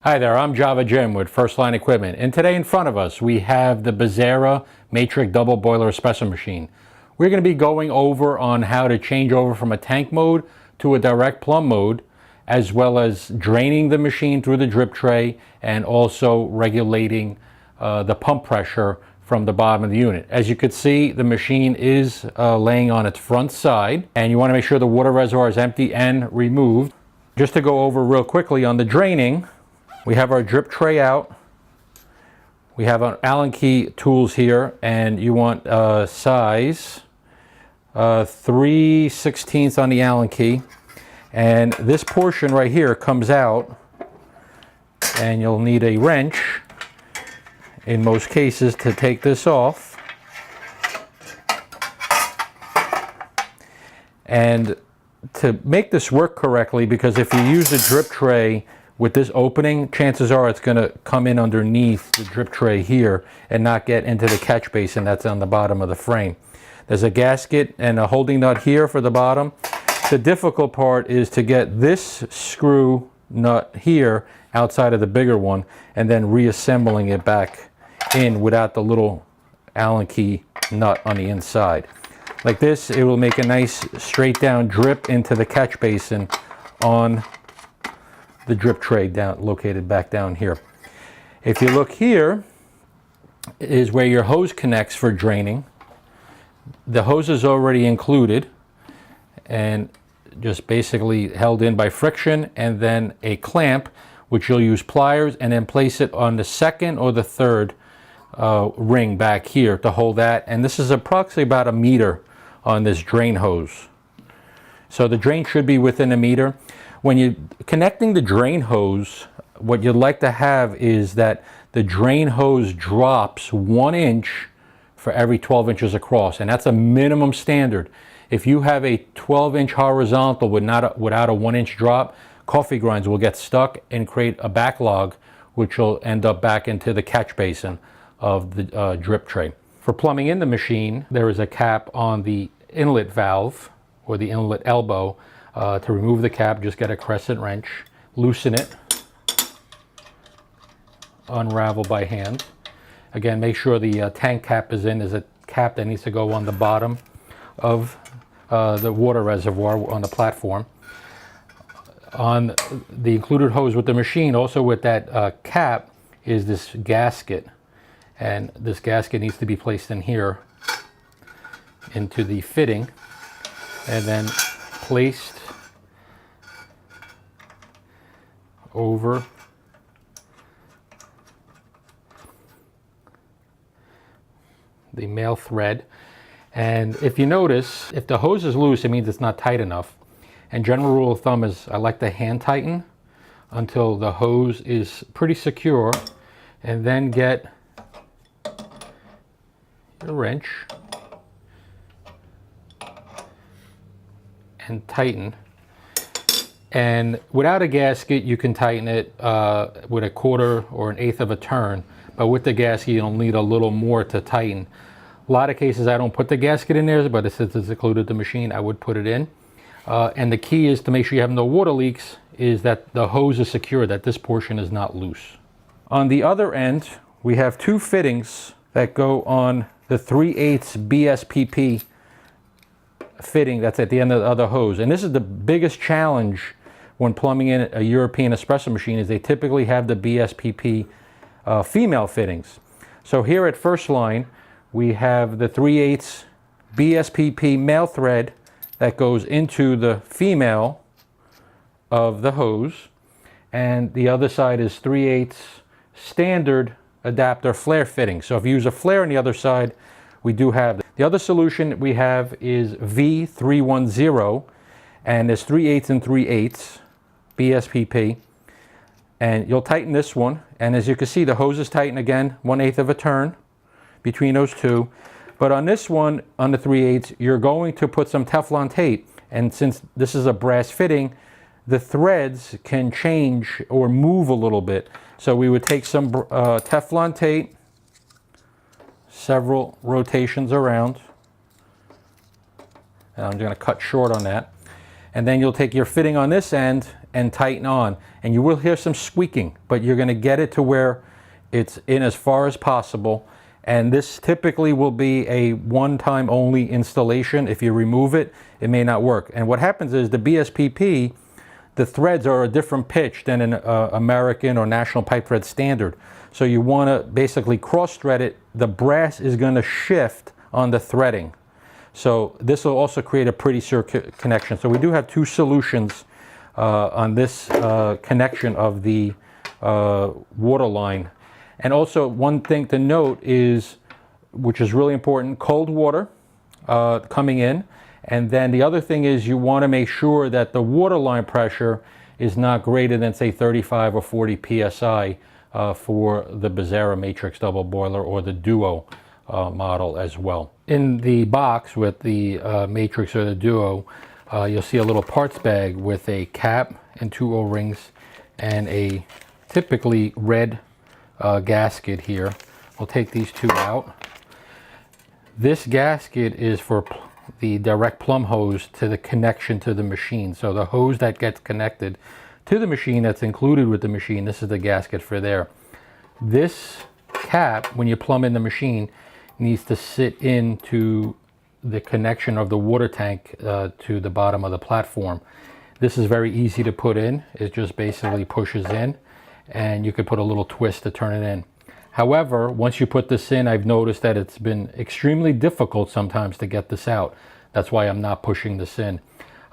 Hi there, I'm Java Jim with First Line Equipment, and today in front of us we have the Bezzera Matrix Double Boiler Espresso Machine. We're going to be going over on how to change over from a tank mode to a direct plumb mode, as well as draining the machine through the drip tray and also regulating the pump pressure from the bottom of the unit. As you can see, the machine is laying on its front side, and you want to make sure the water reservoir is empty and removed. Just to go over real quickly on the draining, we have our drip tray out. We have our Allen key tools here, and you want size 3/16 on the Allen key. And this portion right here comes out, and you'll need a wrench in most cases to take this off. And to make this work correctly, because if you use a drip tray with this opening, chances are it's going to come in underneath the drip tray here and not get into the catch basin that's on the bottom of the frame. There's a gasket and a holding nut here for the bottom. The difficult part is to get this screw nut here outside of the bigger one and then reassembling it back in without the little Allen key nut on the inside. Like this, it will make a nice straight down drip into the catch basin on the drip tray located back down here. If you look here is where your hose connects for draining. The hose is already included and just basically held in by friction, and then a clamp which you'll use pliers and then place it on the second or the third ring back here to hold that. And this is approximately about 1 meter on this drain hose. So the drain should be within 1 meter. When you're connecting the drain hose, what you'd like to have is that the drain hose drops 1 inch for every 12 inches across, and that's a minimum standard. If you have a 12-inch horizontal without a 1-inch drop, coffee grinds will get stuck and create a backlog, which will end up back into the catch basin of the drip tray. For plumbing in the machine, there is a cap on the inlet valve or the inlet elbow. To remove the cap, just get a crescent wrench, loosen it, unravel by hand. Again, make sure the tank cap is in. There's a cap that needs to go on the bottom of the water reservoir on the platform. On the included hose with the machine, also with that cap, is this gasket. And this gasket needs to be placed in here into the fitting and then placed over the male thread. And if you notice, if the hose is loose, it means it's not tight enough. And general rule of thumb is I like to hand tighten until the hose is pretty secure, and then get your wrench and tighten. And without a gasket, you can tighten it with 1/4 or 1/8 of a turn. But with the gasket, you'll need a little more to tighten. A lot of cases, I don't put the gasket in there, but since it's included the machine, I would put it in. And the key is to make sure you have no water leaks, is that the hose is secure, that this portion is not loose. On the other end, we have 2 fittings that go on the 3/8 BSPP fitting that's at the end of the other hose. And this is the biggest challenge when plumbing in a European espresso machine, is they typically have the BSPP female fittings. So here at First Line, we have the 3/8 BSPP male thread that goes into the female of the hose, and the other side is 3/8 standard adapter flare fitting. So if you use a flare on the other side, we do have. The other solution we have is V310, and there's 3/8 and 3/8 BSPP. And you'll tighten this one, and as you can see, the hose is tightened again 1/8 of a turn between those two. But on this one, on the 3/8, you're going to put some Teflon tape, and since this is a brass fitting, the threads can change or move a little bit. So we would take some Teflon tape, several rotations around, and I'm going to cut short on that. And then you'll take your fitting on this end and tighten on. And you will hear some squeaking, but you're going to get it to where it's in as far as possible. And this typically will be a one-time only installation. If you remove it, it may not work. And what happens is the BSPP, the threads are a different pitch than an American or National Pipe Thread standard. So you want to basically cross-thread it. The brass is going to shift on the threading. So this will also create a pretty circuit connection. So we do have two solutions on this connection of the water line. And also one thing to note is, which is really important, cold water coming in. And then the other thing is you want to make sure that the water line pressure is not greater than, say, 35 or 40 psi for the Bezzera matrix double boiler or the Duo model as well. In the box with the matrix or the Duo, you'll see a little parts bag with a cap and two O-rings and a typically red gasket here. We'll take these two out. This gasket is for the direct plumb hose to the connection to the machine. So the hose that gets connected to the machine, that's included with the machine, this is the gasket for there. This cap, when you plumb in the machine, needs to sit into the connection of the water tank to the bottom of the platform. This is very easy to put in. It just basically pushes in, and you could put a little twist to turn it in. However, once you put this in, I've noticed that it's been extremely difficult sometimes to get this out. That's why I'm not pushing this in.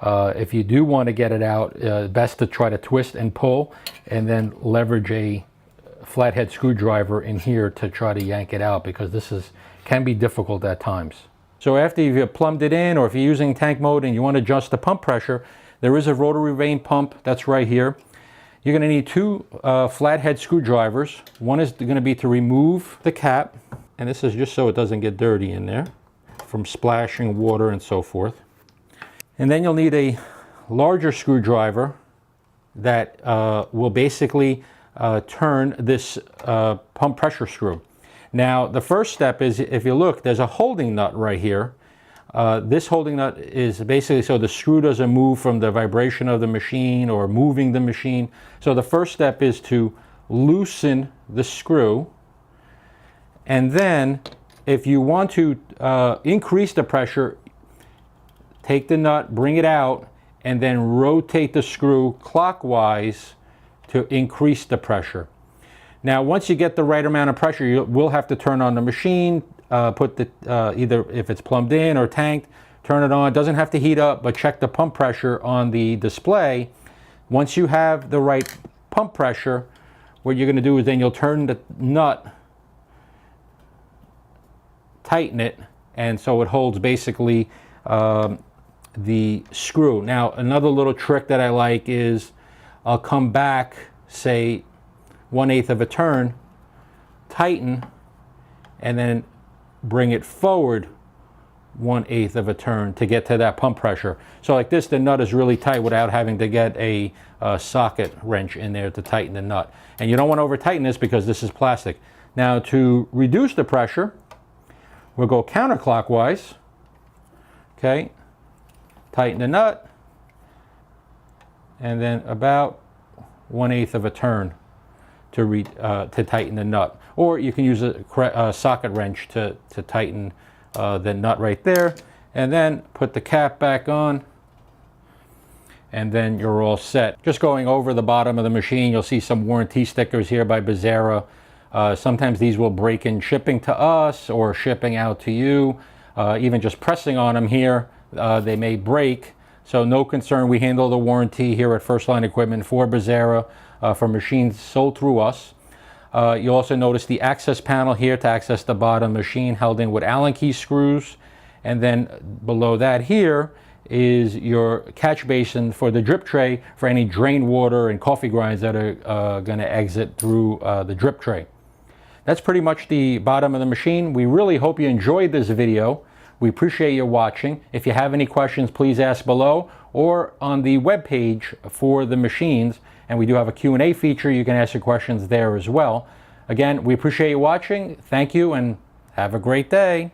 If you do want to get it out, best to try to twist and pull, and then leverage a flathead screwdriver in here to try to yank it out, because this can be difficult at times. So after you've plumbed it in, or if you're using tank mode and you want to adjust the pump pressure, there is a rotary vane pump that's right here. You're going to need two flathead screwdrivers. One is going to be to remove the cap, and this is just so it doesn't get dirty in there from splashing water and so forth. And then you'll need a larger screwdriver that will basically turn this pump pressure screw. Now the first step is, if you look, there's a holding nut right here. This holding nut is basically so the screw doesn't move from the vibration of the machine or moving the machine. So the first step is to loosen the screw, and then if you want to increase the pressure, take the nut, bring it out, and then rotate the screw clockwise to increase the pressure. Now once you get the right amount of pressure, you will have to turn on the machine, put the either if it's plumbed in or tanked, turn it on. It doesn't have to heat up, but check the pump pressure on the display. Once you have the right pump pressure, what you're going to do is then you'll turn the nut, tighten it, and so it holds basically the screw. Now another little trick that I like is I'll come back, say 1/8 of a turn, tighten, and then bring it forward 1/8 of a turn to get to that pump pressure. So like this, the nut is really tight without having to get a socket wrench in there to tighten the nut. And you don't want to over tighten this because this is plastic. Now to reduce the pressure, we'll go counterclockwise. Okay, tighten the nut, and then about 1/8 of a turn to tighten the nut. Or you can use a socket wrench to tighten the nut right there, and then put the cap back on, and then you're all set. Just going over the bottom of the machine, you'll see some warranty stickers here by Bezzera. Sometimes these will break in shipping to us or shipping out to you. Even just pressing on them here, they may break. So no concern, we handle the warranty here at First Line Equipment for Bezzera for machines sold through us. You also notice the access panel here to access the bottom machine, held in with Allen key screws. And then below that here is your catch basin for the drip tray for any drain water and coffee grinds that are going to exit through the drip tray. That's pretty much the bottom of the machine. We really hope you enjoyed this video. We appreciate you watching. If you have any questions, please ask below or on the web page for the machines. And we do have a Q&A feature. You can ask your questions there as well. Again, we appreciate you watching. Thank you and have a great day.